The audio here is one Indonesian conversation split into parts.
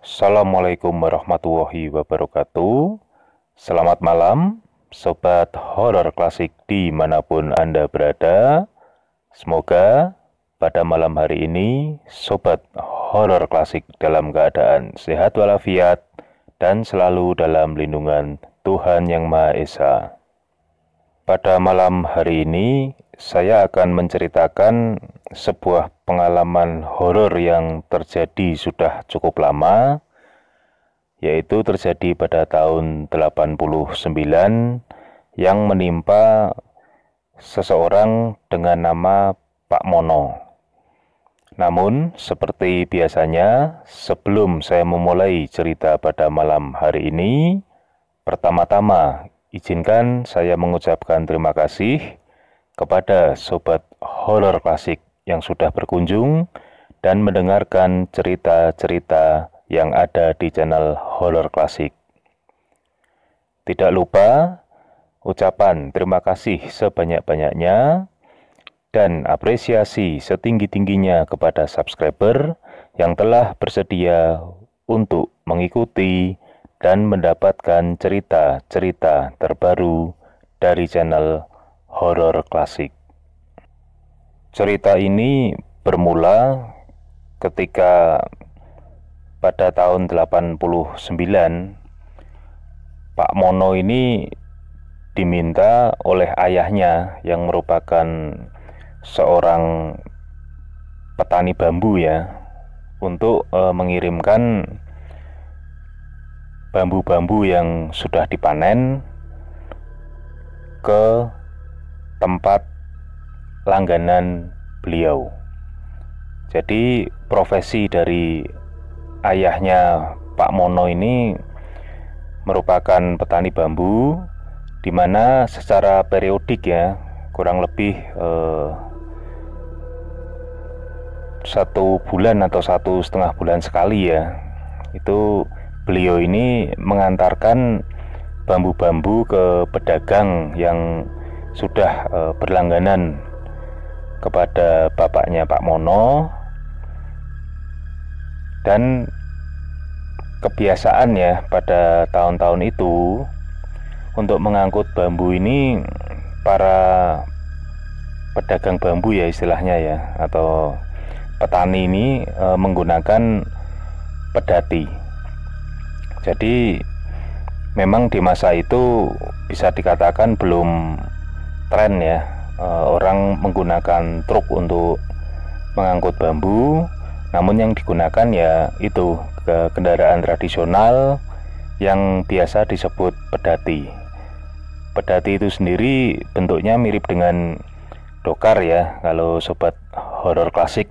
Assalamualaikum warahmatullahi wabarakatuh. Selamat malam, Sobat Horor Klasik dimanapun Anda berada. Semoga pada malam hari ini Sobat Horor Klasik dalam keadaan sehat walafiat dan selalu dalam lindungan Tuhan Yang Maha Esa. Pada malam hari ini saya akan menceritakan sebuah pengalaman horor yang terjadi sudah cukup lama, yaitu terjadi pada tahun 89 yang menimpa seseorang dengan nama Pak Mono. Namun, seperti biasanya, sebelum saya memulai cerita pada malam hari ini, pertama-tama izinkan saya mengucapkan terima kasih kepada Sobat Horor Klasik yang sudah berkunjung dan mendengarkan cerita-cerita yang ada di channel Horor Klasik. Tidak lupa ucapan terima kasih sebanyak-banyaknya dan apresiasi setinggi-tingginya kepada subscriber yang telah bersedia untuk mengikuti dan mendapatkan cerita-cerita terbaru dari channel Horor Klasik. Cerita ini bermula ketika pada tahun 89 Pak Mono ini diminta oleh ayahnya yang merupakan seorang petani bambu ya, untuk mengirimkan bambu-bambu yang sudah dipanen ke tempat langganan beliau. Jadi profesi dari ayahnya Pak Mono ini merupakan petani bambu, di mana secara periodik ya, kurang lebih 1 bulan atau 1,5 bulan sekali ya, itu beliau ini mengantarkan bambu-bambu ke pedagang yang sudah berlangganan kepada bapaknya Pak Mono. Dan kebiasaan ya pada tahun-tahun itu, untuk mengangkut bambu ini para pedagang bambu ya istilahnya ya, atau petani ini menggunakan pedati. Jadi memang di masa itu bisa dikatakan belum tren ya, orang menggunakan truk untuk mengangkut bambu. Namun yang digunakan ya itu kendaraan tradisional yang biasa disebut pedati. Pedati itu sendiri bentuknya mirip dengan dokar ya. Kalau Sobat Horor Klasik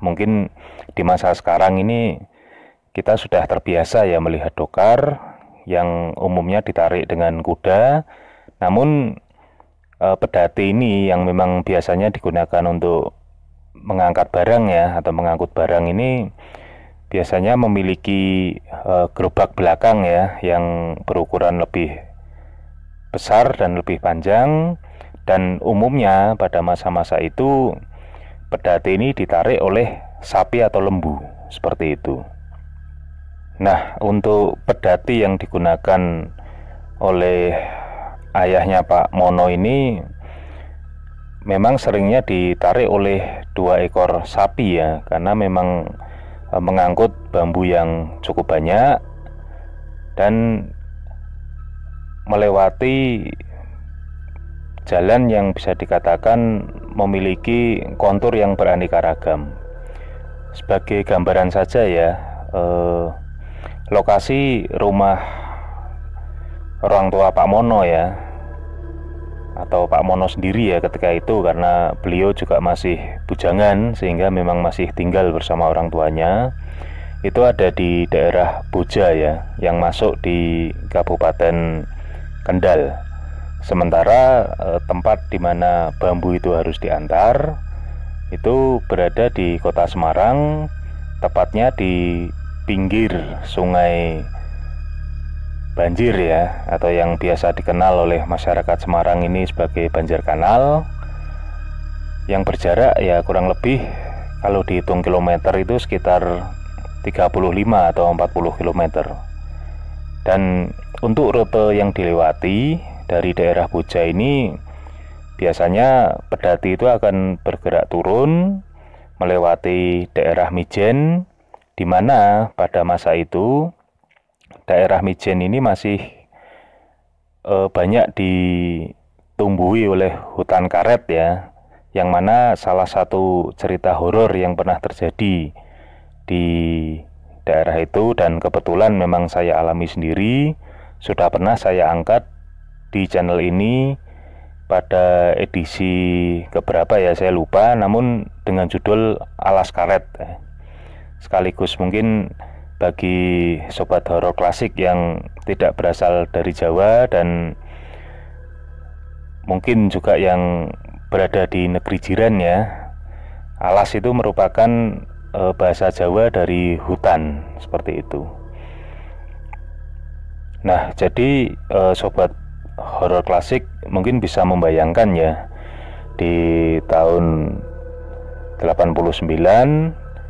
mungkin di masa sekarang ini kita sudah terbiasa ya melihat dokar yang umumnya ditarik dengan kuda. Namun pedati ini yang memang biasanya digunakan untuk mengangkat barang ya, atau mengangkut barang ini biasanya memiliki gerobak belakang ya, yang berukuran lebih besar dan lebih panjang. Dan umumnya pada masa-masa itu pedati ini ditarik oleh sapi atau lembu, seperti itu. Nah, untuk pedati yang digunakan oleh ayahnya Pak Mono ini memang seringnya ditarik oleh 2 ekor sapi ya, karena memang mengangkut bambu yang cukup banyak dan melewati jalan yang bisa dikatakan memiliki kontur yang beraneka ragam. Sebagai gambaran saja ya, lokasi rumah orang tua Pak Mono ya, atau Pak Mono sendiri ya ketika itu, karena beliau juga masih bujangan sehingga memang masih tinggal bersama orang tuanya, itu ada di daerah Boja ya, yang masuk di Kabupaten Kendal. Sementara tempat di mana bambu itu harus diantar itu berada di Kota Semarang, tepatnya di pinggir Sungai Banjir ya, atau yang biasa dikenal oleh masyarakat Semarang ini sebagai Banjir Kanal, yang berjarak ya kurang lebih kalau dihitung kilometer itu sekitar 35 atau 40 km. Dan untuk rute yang dilewati dari daerah Boja ini, biasanya pedati itu akan bergerak turun melewati daerah Mijen, di mana pada masa itu daerah Mijen ini masih banyak ditumbuhi oleh hutan karet ya, yang mana salah satu cerita horor yang pernah terjadi di daerah itu, dan kebetulan memang saya alami sendiri, sudah pernah saya angkat di channel ini pada edisi keberapa ya saya lupa, namun dengan judul Alas Karet. Sekaligus mungkin bagi sobat horor klasik yang tidak berasal dari Jawa dan mungkin juga yang berada di negeri jiran ya, alas itu merupakan bahasa Jawa dari hutan, seperti itu. Nah, jadi sobat horor klasik mungkin bisa membayangkan ya, di tahun 89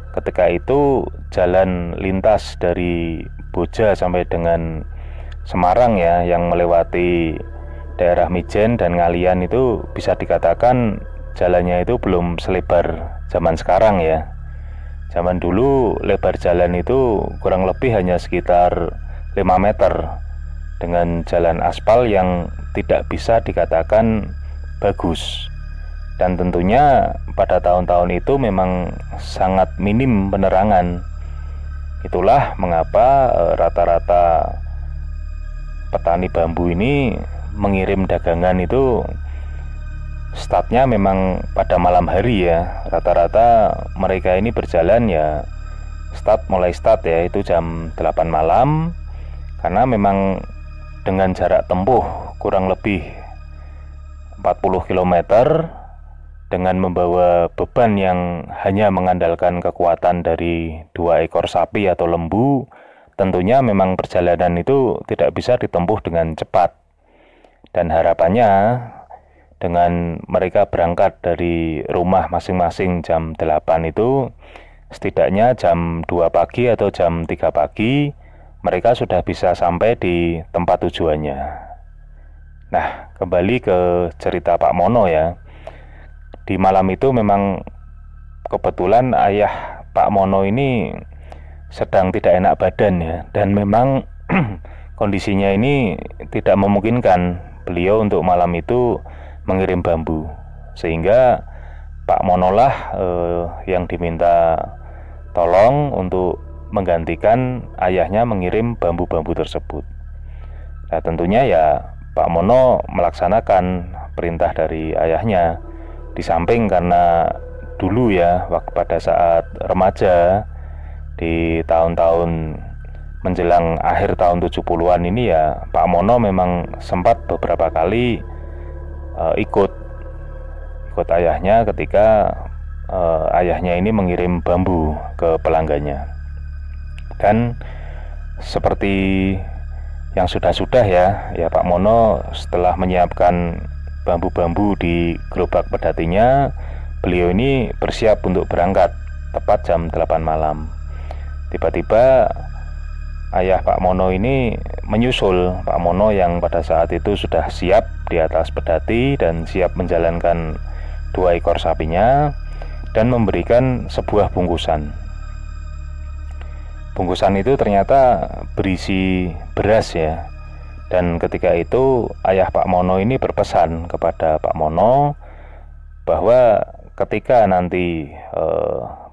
ketika itu jalan lintas dari Boja sampai dengan Semarang ya, yang melewati daerah Mijen dan Ngalian, itu bisa dikatakan jalannya itu belum selebar zaman sekarang ya. Zaman dulu lebar jalan itu kurang lebih hanya sekitar 5 meter dengan jalan aspal yang tidak bisa dikatakan bagus. Dan tentunya pada tahun-tahun itu memang sangat minim penerangan. Itulah mengapa rata-rata petani bambu ini mengirim dagangan itu startnya memang pada malam hari ya. Rata-rata mereka ini berjalan ya mulai start ya itu jam 8 malam, karena memang dengan jarak tempuh kurang lebih 40 km dengan membawa beban yang hanya mengandalkan kekuatan dari 2 ekor sapi atau lembu, tentunya memang perjalanan itu tidak bisa ditempuh dengan cepat. Dan harapannya dengan mereka berangkat dari rumah masing-masing jam 8 itu, setidaknya jam 2 pagi atau jam 3 pagi mereka sudah bisa sampai di tempat tujuannya. Nah, kembali ke cerita Pak Mono ya. Di malam itu memang kebetulan ayah Pak Mono ini sedang tidak enak badan ya, dan memang kondisinya ini tidak memungkinkan beliau untuk malam itu mengirim bambu, sehingga Pak Mono lah yang diminta tolong untuk menggantikan ayahnya mengirim bambu-bambu tersebut. Nah, tentunya ya Pak Mono melaksanakan perintah dari ayahnya. Di samping karena dulu ya, waktu pada saat remaja di tahun-tahun menjelang akhir tahun 70-an ini ya, Pak Mono memang sempat beberapa kali ikut ayahnya ketika ayahnya ini mengirim bambu ke pelanggannya. Dan seperti yang sudah-sudah ya Pak Mono setelah menyiapkan bambu-bambu di gerobak pedatinya, beliau ini bersiap untuk berangkat tepat jam 8 malam. Tiba-tiba ayah Pak Mono ini menyusul Pak Mono yang pada saat itu sudah siap di atas pedati dan siap menjalankan 2 ekor sapinya, dan memberikan sebuah bungkusan. Bungkusan itu ternyata berisi beras ya. Dan ketika itu ayah Pak Mono ini berpesan kepada Pak Mono bahwa ketika nanti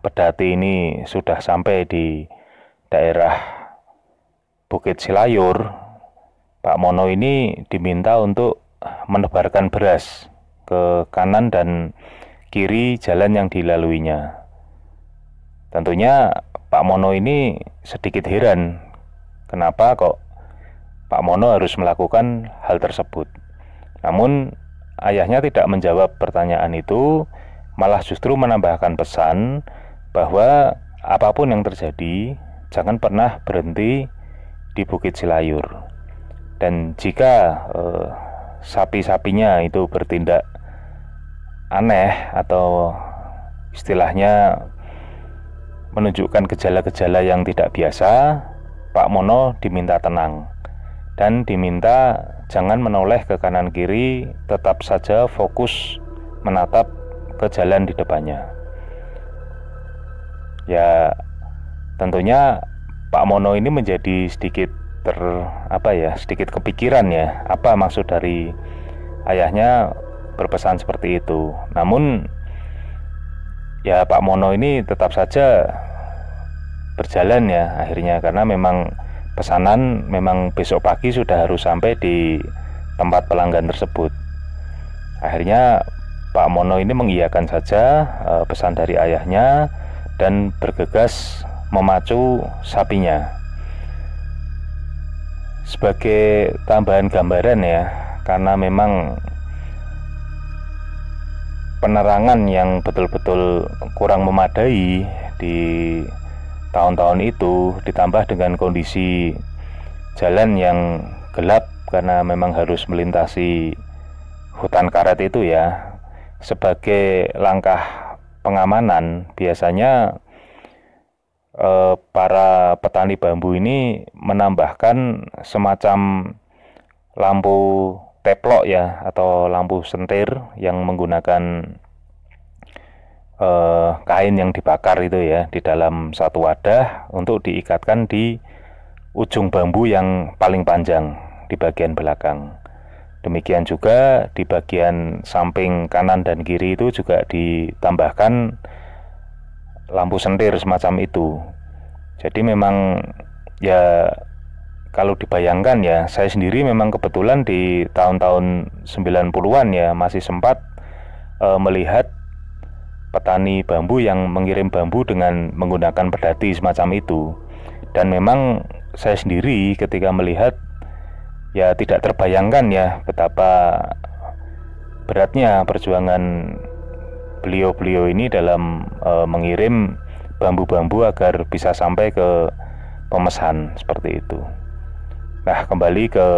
pedati ini sudah sampai di daerah Bukit Silayur, Pak Mono ini diminta untuk menebarkan beras ke kanan dan kiri jalan yang dilaluinya. Tentunya Pak Mono ini sedikit heran, kenapa kok Pak Mono harus melakukan hal tersebut. Namun ayahnya tidak menjawab pertanyaan itu, malah justru menambahkan pesan bahwa apapun yang terjadi, jangan pernah berhenti di Bukit Silayur. Dan jika sapi-sapinya itu bertindak aneh atau istilahnya menunjukkan gejala-gejala yang tidak biasa, Pak Mono diminta tenang dan diminta jangan menoleh ke kanan kiri, tetap saja fokus menatap ke jalan di depannya. Ya, tentunya Pak Mono ini menjadi sedikit sedikit kepikiran ya, apa maksud dari ayahnya berpesan seperti itu. Namun ya Pak Mono ini tetap saja berjalan ya akhirnya, karena memang pesanan memang besok pagi sudah harus sampai di tempat pelanggan tersebut. Akhirnya Pak Mono ini mengiyakan saja pesan dari ayahnya dan bergegas memacu sapinya. Sebagai tambahan gambaran ya, karena memang penerangan yang betul-betul kurang memadai di tahun-tahun itu, ditambah dengan kondisi jalan yang gelap karena memang harus melintasi hutan karet itu ya. Sebagai langkah pengamanan, biasanya para petani bambu ini menambahkan semacam lampu teplok ya, atau lampu sentir yang menggunakan kain yang dibakar itu ya di dalam satu wadah untuk diikatkan di ujung bambu yang paling panjang di bagian belakang. Demikian juga di bagian samping kanan dan kiri itu juga ditambahkan lampu sentir semacam itu. Jadi memang ya, kalau dibayangkan ya, saya sendiri memang kebetulan di tahun-tahun 90-an ya masih sempat melihat petani bambu yang mengirim bambu dengan menggunakan pedati semacam itu. Dan memang saya sendiri ketika melihat ya tidak terbayangkan ya betapa beratnya perjuangan beliau-beliau ini dalam mengirim bambu-bambu agar bisa sampai ke pemesan seperti itu. Nah, kembali ke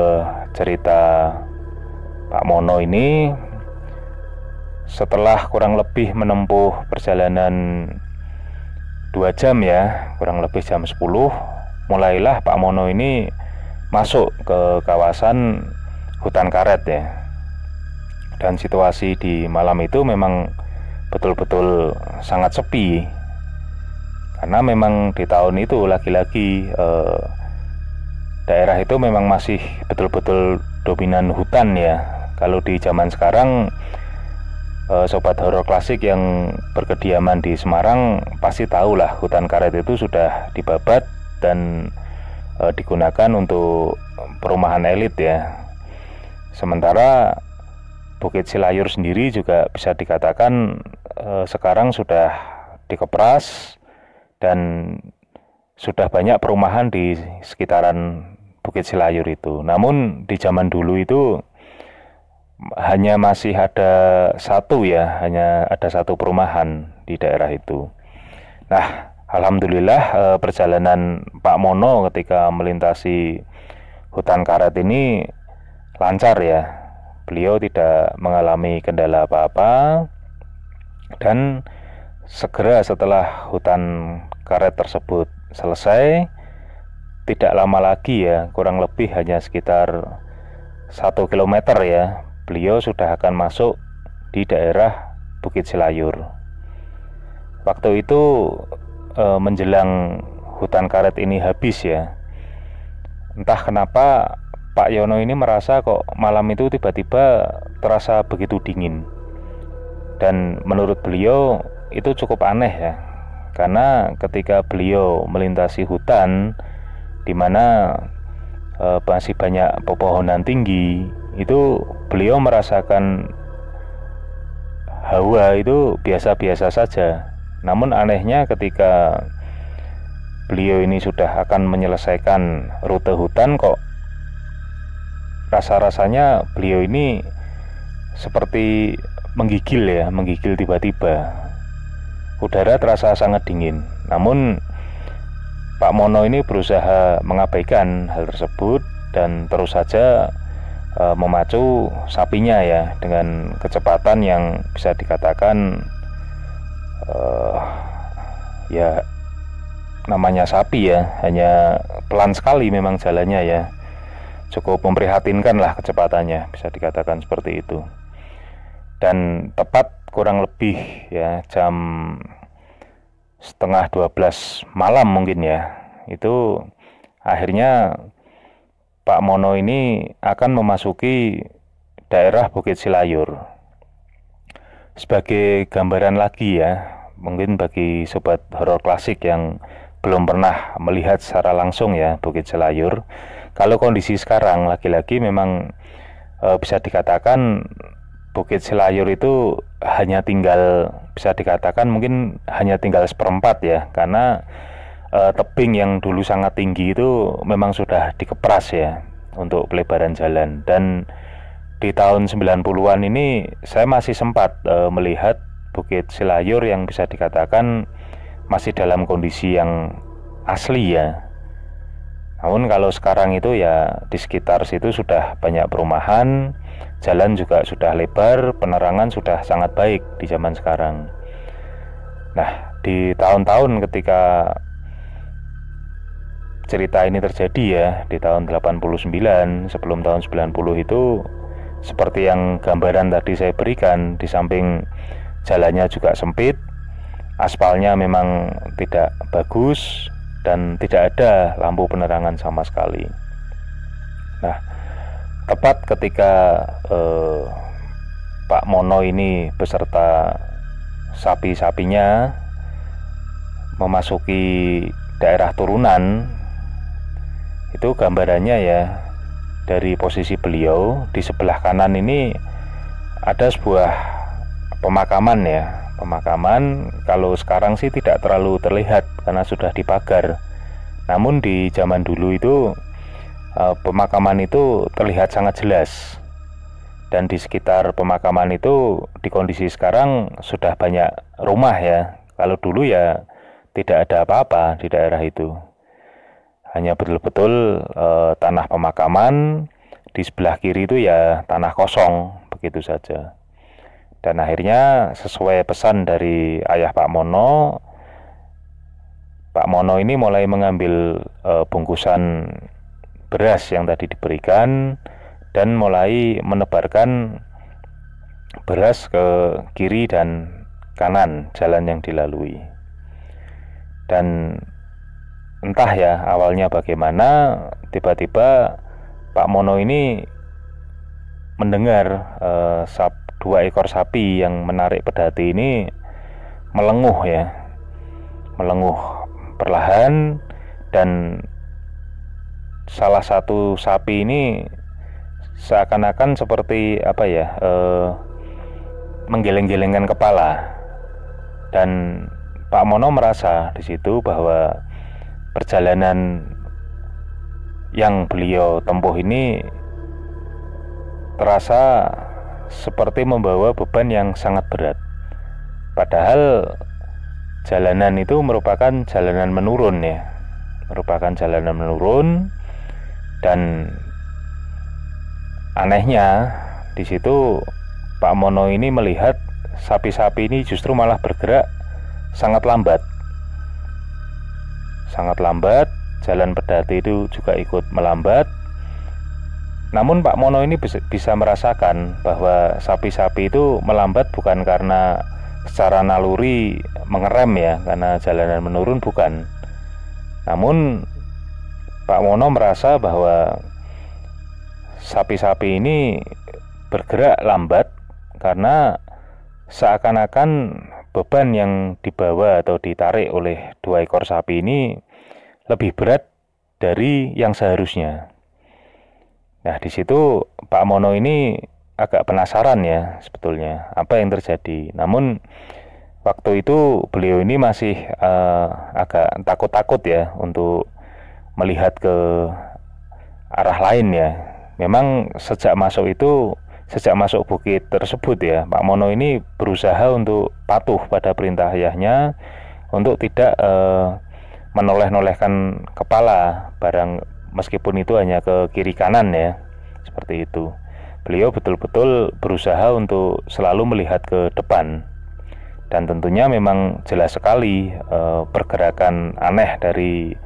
cerita Pak Mono ini, setelah kurang lebih menempuh perjalanan 2 jam ya, kurang lebih jam 10, mulailah Pak Mono ini masuk ke kawasan hutan karet ya. Dan situasi di malam itu memang betul-betul sangat sepi, karena memang di tahun itu lagi-lagi daerah itu memang masih betul-betul dominan hutan ya. Kalau di zaman sekarang sobat horor klasik yang berkediaman di Semarang pasti tahulah hutan karet itu sudah dibabat dan digunakan untuk perumahan elit ya. Sementara Bukit Silayur sendiri juga bisa dikatakan sekarang sudah dikepras dan sudah banyak perumahan di sekitaran Bukit Silayur itu. Namun di zaman dulu itu hanya masih ada hanya ada satu perumahan di daerah itu. Nah, alhamdulillah perjalanan Pak Mono ketika melintasi hutan karet ini lancar ya. Beliau tidak mengalami kendala apa-apa, dan segera setelah hutan karet tersebut selesai, tidak lama lagi ya, kurang lebih hanya sekitar 1 kilometer ya, beliau sudah akan masuk di daerah Bukit Silayur. Waktu itu menjelang hutan karet ini habis ya, entah kenapa Pak Yono ini merasa kok malam itu tiba-tiba terasa begitu dingin. Dan menurut beliau itu cukup aneh ya, karena ketika beliau melintasi hutan di mana masih banyak pepohonan tinggi, itu beliau merasakan hawa itu biasa-biasa saja. Namun anehnya ketika beliau ini sudah akan menyelesaikan rute hutan, kok rasa-rasanya beliau ini seperti menggigil tiba-tiba. Udara terasa sangat dingin. Namun Pak Mono ini berusaha mengabaikan hal tersebut dan terus saja memacu sapinya ya dengan kecepatan yang bisa dikatakan ya namanya sapi ya, hanya pelan sekali memang jalannya ya. Cukup memprihatinkan lah kecepatannya, bisa dikatakan seperti itu. Dan tepat kurang lebih ya jam setengah 12 malam mungkin ya, itu akhirnya Pak Mono ini akan memasuki daerah Bukit Silayur. Sebagai gambaran lagi ya, mungkin bagi sobat horor klasik yang belum pernah melihat secara langsung ya Bukit Silayur, kalau kondisi sekarang lagi-lagi memang bisa dikatakan Bukit Silayur itu hanya tinggal, bisa dikatakan mungkin hanya tinggal seperempat ya, karena tebing yang dulu sangat tinggi itu memang sudah dikepras ya untuk pelebaran jalan. Dan di tahun 90-an ini saya masih sempat melihat Bukit Silayur yang bisa dikatakan masih dalam kondisi yang asli ya. Namun kalau sekarang itu ya di sekitar situ sudah banyak perumahan, jalan juga sudah lebar, penerangan sudah sangat baik di zaman sekarang. Nah, di tahun-tahun ketika cerita ini terjadi ya, di tahun 89 sebelum tahun 90 itu, seperti yang gambaran tadi saya berikan, di samping jalannya juga sempit, aspalnya memang tidak bagus, dan tidak ada lampu penerangan sama sekali. Nah, tepat ketika Pak Mono ini beserta sapi-sapinya memasuki daerah turunan, itu gambarannya ya, dari posisi beliau di sebelah kanan ini ada sebuah pemakaman ya. Pemakaman kalau sekarang sih tidak terlalu terlihat karena sudah dipagar. Namun di zaman dulu itu pemakaman itu terlihat sangat jelas. Dan di sekitar pemakaman itu di kondisi sekarang sudah banyak rumah ya. Kalau dulu ya tidak ada apa-apa di daerah itu. Hanya betul-betul tanah pemakaman, di sebelah kiri itu ya tanah kosong, begitu saja. Dan akhirnya sesuai pesan dari ayah Pak Mono ini mulai mengambil bungkusan beras yang tadi diberikan dan mulai menebarkan beras ke kiri dan kanan jalan yang dilalui. Dan entah ya awalnya bagaimana, tiba-tiba Pak Mono ini mendengar dua ekor sapi yang menarik pedati ini melenguh ya, melenguh perlahan, dan salah satu sapi ini seakan-akan seperti apa ya, menggeleng-gelengkan kepala. Dan Pak Mono merasa di situ bahwa perjalanan yang beliau tempuh ini terasa seperti membawa beban yang sangat berat. Padahal jalanan itu merupakan jalanan menurun ya, merupakan jalanan menurun. Dan anehnya di situ Pak Mono ini melihat sapi-sapi ini justru malah bergerak sangat lambat. Sangat lambat, jalan pedati itu juga ikut melambat. Namun Pak Mono ini bisa merasakan bahwa sapi-sapi itu melambat bukan karena secara naluri mengerem ya, karena jalanan menurun, bukan. Namun Pak Mono merasa bahwa sapi-sapi ini bergerak lambat karena seakan-akan beban yang dibawa atau ditarik oleh dua ekor sapi ini lebih berat dari yang seharusnya. Nah, di situ Pak Mono ini agak penasaran ya sebetulnya apa yang terjadi. Namun waktu itu beliau ini masih agak takut-takut ya untuk melihat ke arah lain ya. Memang sejak masuk bukit tersebut ya, Pak Mono ini berusaha untuk patuh pada perintah ayahnya untuk tidak menoleh-nolehkan kepala barang, meskipun itu hanya ke kiri kanan ya, seperti itu. Beliau betul-betul berusaha untuk selalu melihat ke depan. Dan tentunya memang jelas sekali pergerakan aneh dari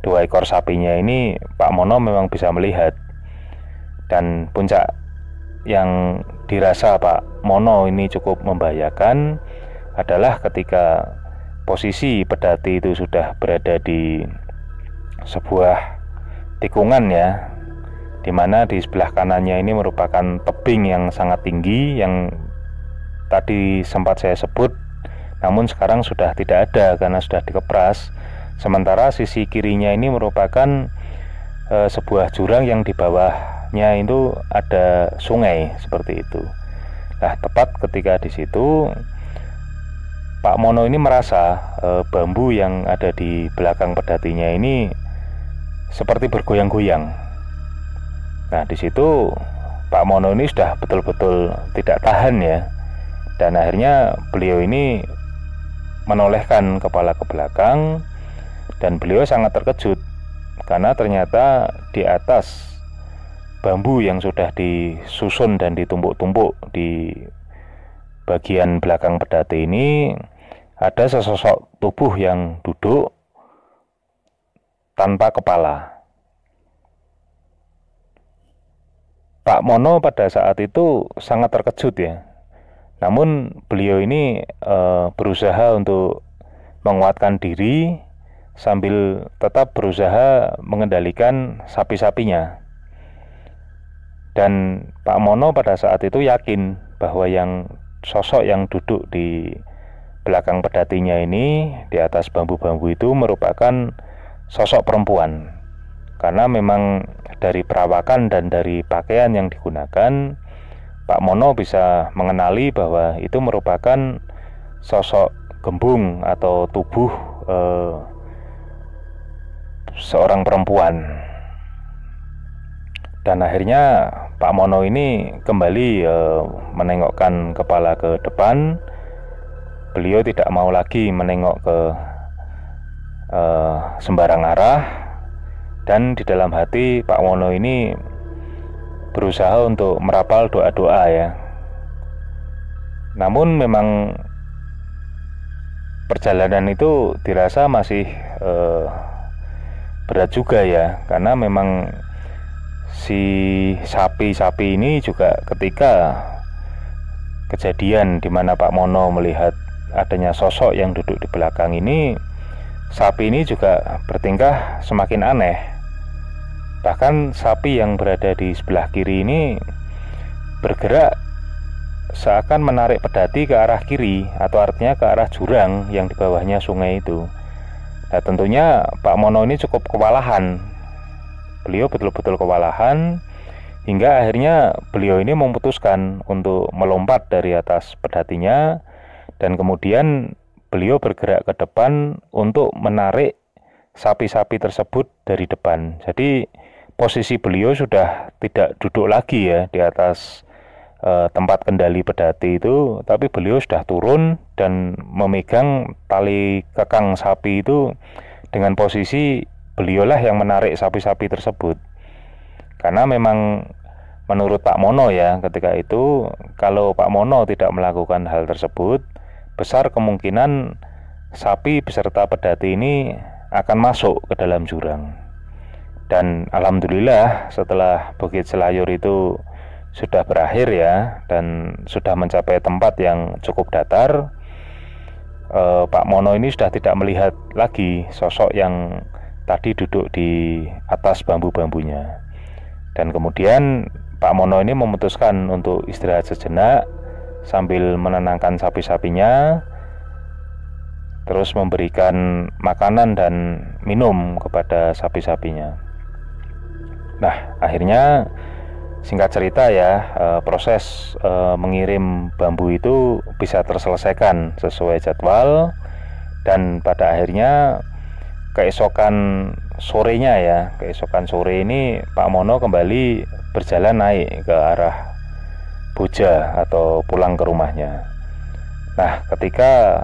2 ekor sapinya ini Pak Mono memang bisa melihat. Dan puncak yang dirasa Pak Mono ini cukup membahayakan adalah ketika posisi pedati itu sudah berada di sebuah tikungan ya, dimana di sebelah kanannya ini merupakan tebing yang sangat tinggi yang tadi sempat saya sebut, namun sekarang sudah tidak ada karena sudah dikepras. Sementara sisi kirinya ini merupakan sebuah jurang yang di bawahnya itu ada sungai seperti itu. Nah, tepat ketika di situ Pak Mono ini merasa bambu yang ada di belakang pedatinya ini seperti bergoyang-goyang. Nah, di situ Pak Mono ini sudah betul-betul tidak tahan ya. Dan akhirnya beliau ini menolehkan kepala ke belakang, dan beliau sangat terkejut karena ternyata di atas bambu yang sudah disusun dan ditumpuk-tumpuk di bagian belakang pedati ini ada sesosok tubuh yang duduk tanpa kepala. Pak Mono pada saat itu sangat terkejut ya. Namun beliau ini berusaha untuk menguatkan diri sambil tetap berusaha mengendalikan sapi-sapinya. Dan Pak Mono pada saat itu yakin bahwa sosok yang duduk di belakang pedatinya ini di atas bambu-bambu itu merupakan sosok perempuan. Karena memang dari perawakan dan dari pakaian yang digunakan, Pak Mono bisa mengenali bahwa itu merupakan sosok gembung atau tubuh seorang perempuan. Dan akhirnya Pak Mono ini kembali menengokkan kepala ke depan. Beliau tidak mau lagi menengok ke sembarang arah. Dan di dalam hati Pak Mono ini berusaha untuk merapal doa-doa ya. Namun memang perjalanan itu dirasa masih berat juga ya, karena memang si sapi-sapi ini juga ketika kejadian di mana Pak Mono melihat adanya sosok yang duduk di belakang ini, sapi ini juga bertingkah semakin aneh. Bahkan sapi yang berada di sebelah kiri ini bergerak seakan menarik pedati ke arah kiri, atau artinya ke arah jurang yang di bawahnya sungai itu. Nah, tentunya Pak Mono ini cukup kewalahan. Beliau betul-betul kewalahan hingga akhirnya beliau ini memutuskan untuk melompat dari atas pedatinya, dan kemudian beliau bergerak ke depan untuk menarik sapi-sapi tersebut dari depan. Jadi posisi beliau sudah tidak duduk lagi ya di atas tempat kendali pedati itu, tapi beliau sudah turun dan memegang tali kekang sapi itu dengan posisi beliaulah yang menarik sapi-sapi tersebut. Karena memang menurut Pak Mono ya ketika itu, kalau Pak Mono tidak melakukan hal tersebut, besar kemungkinan sapi beserta pedati ini akan masuk ke dalam jurang. Dan alhamdulillah setelah Bukit Selayur itu sudah berakhir ya, dan sudah mencapai tempat yang cukup datar, Pak Mono ini sudah tidak melihat lagi sosok yang tadi duduk di atas bambu-bambunya. Dan kemudian Pak Mono ini memutuskan untuk istirahat sejenak sambil menenangkan sapi-sapinya, terus memberikan makanan dan minum kepada sapi-sapinya. Nah, akhirnya singkat cerita ya, proses mengirim bambu itu bisa terselesaikan sesuai jadwal, dan pada akhirnya keesokan sore ini Pak Mono kembali berjalan naik ke arah Boja atau pulang ke rumahnya. Nah, ketika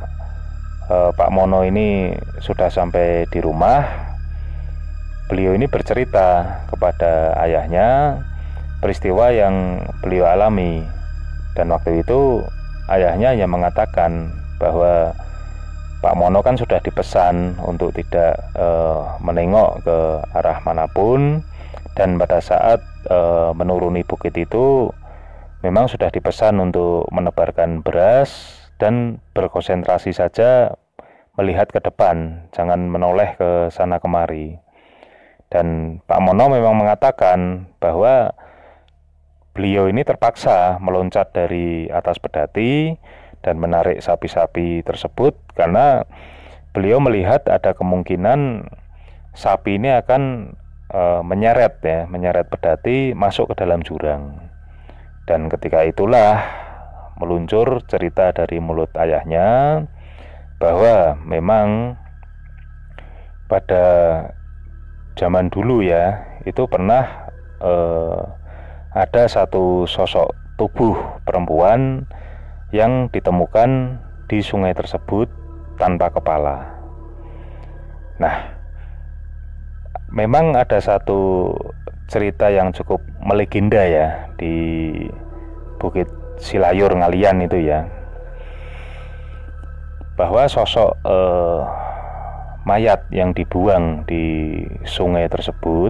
Pak Mono ini sudah sampai di rumah, beliau ini bercerita kepada ayahnya peristiwa yang beliau alami. Dan waktu itu ayahnya yang mengatakan bahwa Pak Mono kan sudah dipesan untuk tidak menengok ke arah manapun, dan pada saat menuruni bukit itu memang sudah dipesan untuk menebarkan beras dan berkonsentrasi saja melihat ke depan, jangan menoleh ke sana kemari. Dan Pak Mono memang mengatakan bahwa beliau ini terpaksa meloncat dari atas pedati dan menarik sapi-sapi tersebut karena beliau melihat ada kemungkinan sapi ini akan menyeret pedati masuk ke dalam jurang. Dan ketika itulah meluncur cerita dari mulut ayahnya bahwa memang pada zaman dulu ya, itu pernah ada satu sosok tubuh perempuan yang ditemukan di sungai tersebut tanpa kepala. Nah, memang ada satu cerita yang cukup melegenda ya di Bukit Silayur Ngalian itu ya, bahwa sosok mayat yang dibuang di sungai tersebut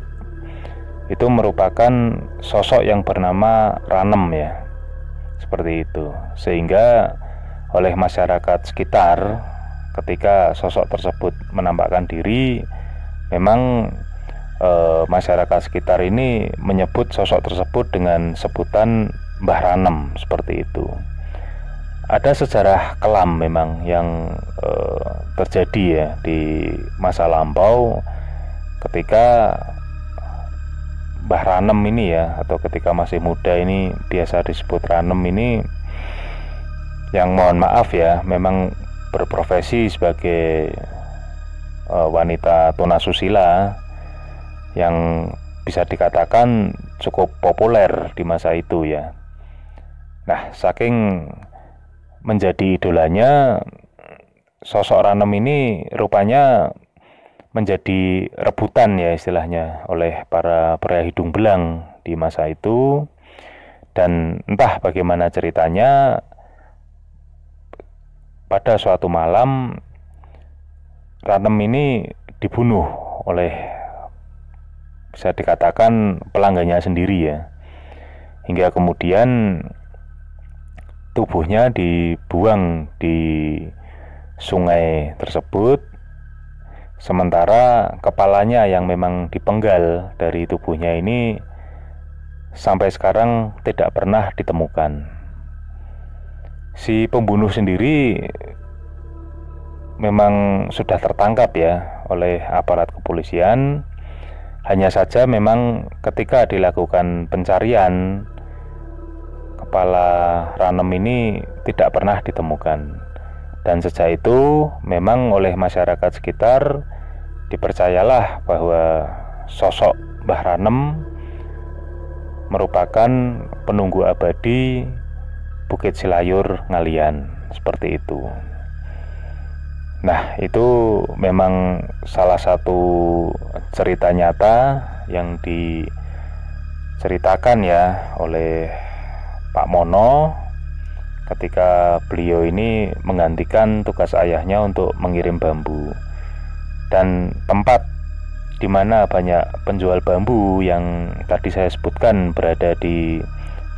itu merupakan sosok yang bernama Ranem ya, seperti itu. Sehingga oleh masyarakat sekitar ketika sosok tersebut menampakkan diri, memang masyarakat sekitar ini menyebut sosok tersebut dengan sebutan Mbah Ranem, seperti itu. Ada sejarah kelam memang yang terjadi ya di masa lampau ketika Mbah Ranem ini ya, atau ketika masih muda ini biasa disebut Ranem ini, yang mohon maaf ya, memang berprofesi sebagai wanita tunasusila yang bisa dikatakan cukup populer di masa itu ya. Nah, saking menjadi idolanya, sosok Ranem ini rupanya menjadi rebutan ya istilahnya oleh para pria hidung belang di masa itu. Dan entah bagaimana ceritanya, pada suatu malam Ranem ini dibunuh oleh, bisa dikatakan, pelanggannya sendiri ya, hingga kemudian tubuhnya dibuang di sungai tersebut, sementara kepalanya yang memang dipenggal dari tubuhnya ini sampai sekarang tidak pernah ditemukan. Si pembunuh sendiri memang sudah tertangkap ya oleh aparat kepolisian. Hanya saja memang ketika dilakukan pencarian, kepala Ranem ini tidak pernah ditemukan. Dan sejak itu memang oleh masyarakat sekitar dipercayalah bahwa sosok Mbah Ranem merupakan penunggu abadi Bukit Silayur Ngalian, seperti itu. Nah, itu memang salah satu cerita nyata yang diceritakan ya oleh Pak Mono ketika beliau ini menggantikan tugas ayahnya untuk mengirim bambu. Dan tempat di mana banyak penjual bambu yang tadi saya sebutkan berada di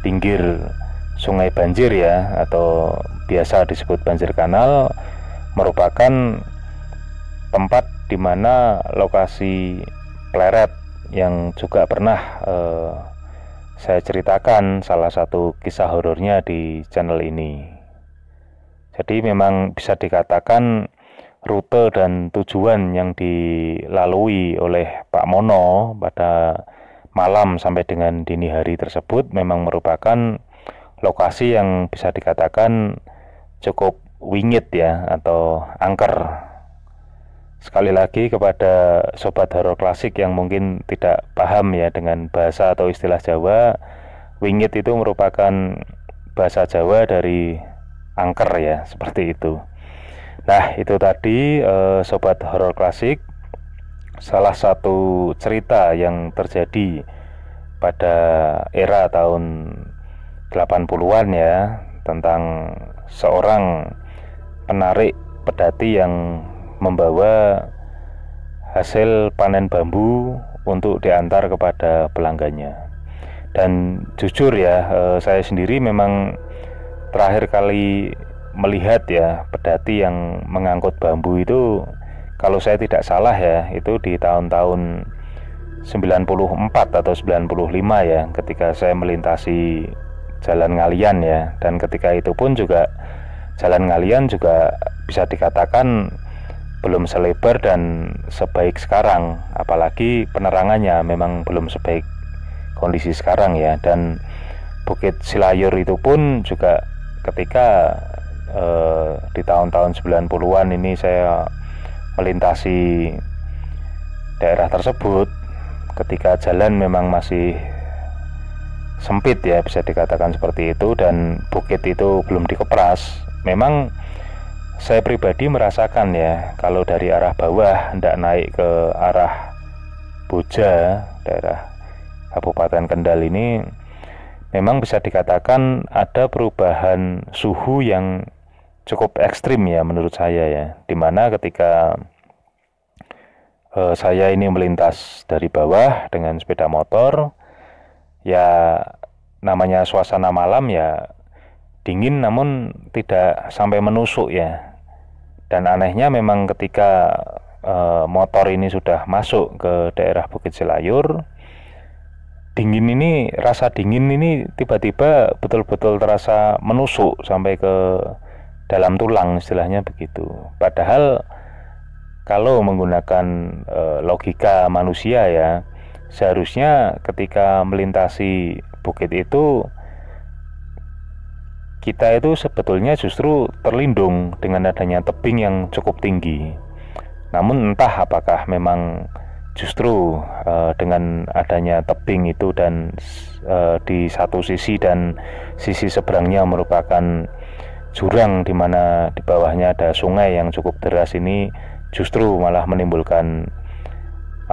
pinggir sungai banjir ya, atau biasa disebut banjir kanal, merupakan tempat di mana lokasi pleret yang juga pernah saya ceritakan salah satu kisah horornya di channel ini. Jadi memang bisa dikatakan rute dan tujuan yang dilalui oleh Pak Mono pada malam sampai dengan dini hari tersebut memang merupakan lokasi yang bisa dikatakan cukup wingit ya, atau angker. Sekali lagi kepada sobat horor klasik yang mungkin tidak paham ya dengan bahasa atau istilah Jawa, wingit itu merupakan bahasa Jawa dari angker ya, seperti itu. Nah, itu tadi sobat horor klasik, salah satu cerita yang terjadi pada era tahun 80-an ya, tentang seorang penarik pedati yang membawa hasil panen bambu untuk diantar kepada pelanggannya. Dan jujur ya, saya sendiri memang terakhir kali melihat ya pedati yang mengangkut bambu itu, kalau saya tidak salah ya, itu di tahun-tahun 94 atau 95 ya, ketika saya melintasi Jalan Ngalian ya. Dan ketika itu pun juga Jalan Ngalian juga bisa dikatakan belum selebar dan sebaik sekarang, apalagi penerangannya memang belum sebaik kondisi sekarang ya. Dan Bukit Silayur itu pun juga ketika di tahun-tahun 90-an ini saya melintasi daerah tersebut, ketika jalan memang masih sempit ya, bisa dikatakan seperti itu, dan bukit itu belum dikepras. Memang saya pribadi merasakan ya, kalau dari arah bawah hendak naik ke arah Boja, daerah Kabupaten Kendal ini, memang bisa dikatakan ada perubahan suhu yang cukup ekstrim ya menurut saya ya, dimana ketika saya ini melintas dari bawah dengan sepeda motor, ya namanya suasana malam ya dingin namun tidak sampai menusuk ya. Dan anehnya memang ketika motor ini sudah masuk ke daerah Bukit Silayur, dingin ini, rasa dingin ini tiba-tiba betul-betul terasa menusuk sampai ke dalam tulang, istilahnya begitu. Padahal kalau menggunakan logika manusia ya, seharusnya ketika melintasi bukit itu, kita itu sebetulnya justru terlindung dengan adanya tebing yang cukup tinggi. Namun entah apakah memang justru dengan adanya tebing itu dan di satu sisi dan sisi seberangnya merupakan jurang di mana di bawahnya ada sungai yang cukup deras, ini justru malah menimbulkan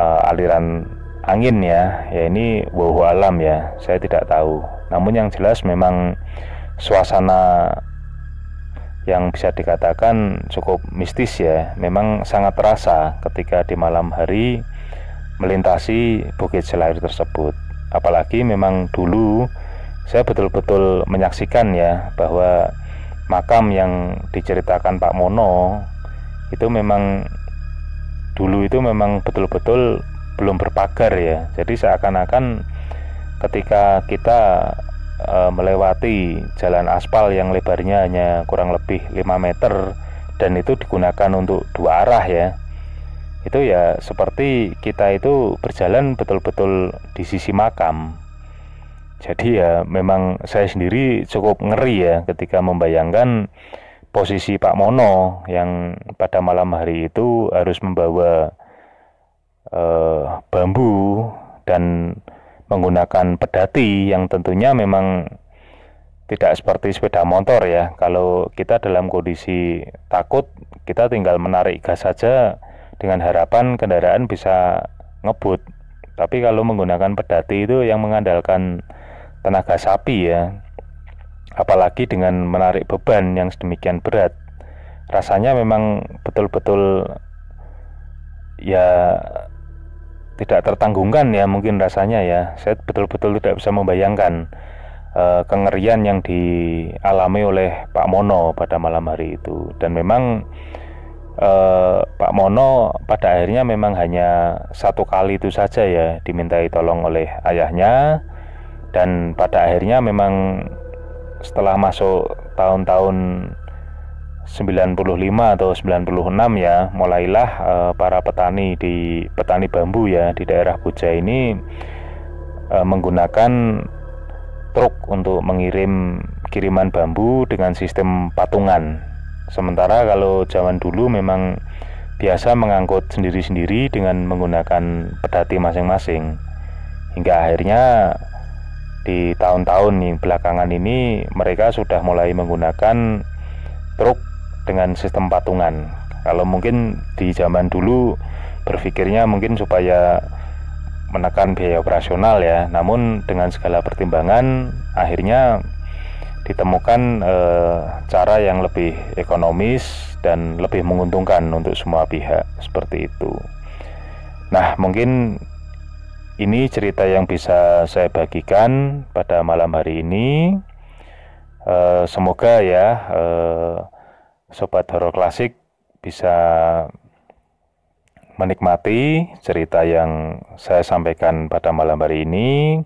aliran angin ya. Ya ini wallahu alam ya, saya tidak tahu. Namun yang jelas memang suasana yang bisa dikatakan cukup mistis ya, memang sangat terasa ketika di malam hari melintasi Bukit Silayur tersebut. Apalagi memang dulu saya betul-betul menyaksikan ya, bahwa makam yang diceritakan Pak Mono itu memang dulu itu memang betul-betul belum berpagar ya. Jadi seakan-akan ketika kita melewati jalan aspal yang lebarnya hanya kurang lebih 5 meter dan itu digunakan untuk dua arah ya, itu ya seperti kita itu berjalan betul-betul di sisi makam. Jadi ya memang saya sendiri cukup ngeri ya ketika membayangkan posisi Pak Mono yang pada malam hari itu harus membawa bambu dan menggunakan pedati yang tentunya memang tidak seperti sepeda motor ya. Kalau kita dalam kondisi takut, kita tinggal menarik gas saja dengan harapan kendaraan bisa ngebut. Tapi kalau menggunakan pedati itu yang mengandalkan tenaga sapi ya, apalagi dengan menarik beban yang sedemikian berat, rasanya memang betul-betul ya tidak tertanggungkan ya, mungkin rasanya ya. Saya betul-betul tidak bisa membayangkan kengerian yang dialami oleh Pak Mono pada malam hari itu. Dan memang Pak Mono pada akhirnya memang hanya satu kali itu saja ya dimintai tolong oleh ayahnya. Dan pada akhirnya memang setelah masuk tahun-tahun 95 atau 96 ya, mulailah para petani bambu ya di daerah Boja ini menggunakan truk untuk mengirim kiriman bambu dengan sistem patungan. Sementara kalau zaman dulu memang biasa mengangkut sendiri-sendiri dengan menggunakan pedati masing-masing. Hingga akhirnya di tahun-tahun yang belakangan ini mereka sudah mulai menggunakan truk dengan sistem patungan. Kalau mungkin di zaman dulu berpikirnya mungkin supaya menekan biaya operasional ya, namun dengan segala pertimbangan akhirnya ditemukan cara yang lebih ekonomis dan lebih menguntungkan untuk semua pihak, seperti itu. Nah, mungkin ini cerita yang bisa saya bagikan pada malam hari ini. Semoga ya Sobat Horor Klasik bisa menikmati cerita yang saya sampaikan pada malam hari ini.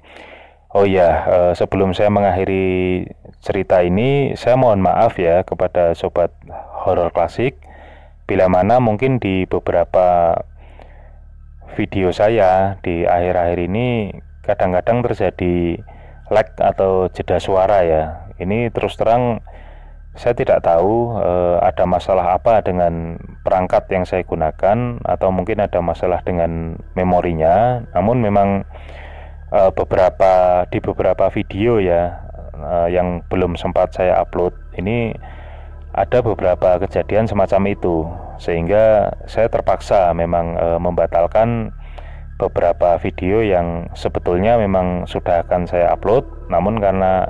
Oh ya, sebelum saya mengakhiri cerita ini, saya mohon maaf ya kepada Sobat Horor Klasik, bila mana mungkin di beberapa video saya di akhir-akhir ini kadang-kadang terjadi lag atau jeda suara ya. Ini terus terang saya tidak tahu ada masalah apa dengan perangkat yang saya gunakan, atau mungkin ada masalah dengan memorinya. Namun memang di beberapa video ya yang belum sempat saya upload ini ada beberapa kejadian semacam itu, sehingga saya terpaksa memang membatalkan beberapa video yang sebetulnya memang sudah akan saya upload, namun karena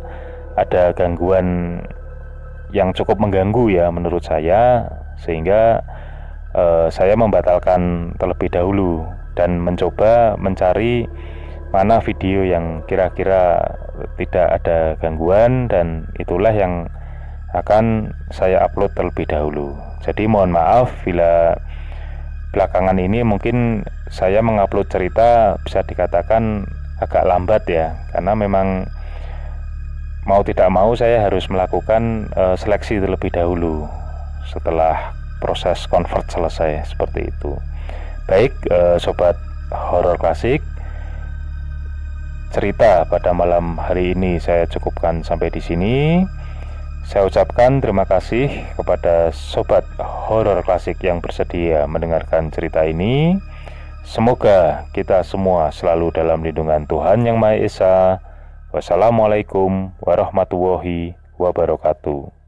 ada gangguan yang cukup mengganggu ya menurut saya, sehingga saya membatalkan terlebih dahulu dan mencoba mencari mana video yang kira-kira tidak ada gangguan, dan itulah yang akan saya upload terlebih dahulu. Jadi mohon maaf bila belakangan ini mungkin saya mengupload cerita bisa dikatakan agak lambat ya, karena memang mau tidak mau saya harus melakukan seleksi terlebih dahulu setelah proses convert selesai, seperti itu. Baik, Sobat Horor Klasik, cerita pada malam hari ini saya cukupkan sampai di sini. Saya ucapkan terima kasih kepada Sobat Horor Klasik yang bersedia mendengarkan cerita ini. Semoga kita semua selalu dalam lindungan Tuhan Yang Maha Esa. Wassalamualaikum warahmatullahi wabarakatuh.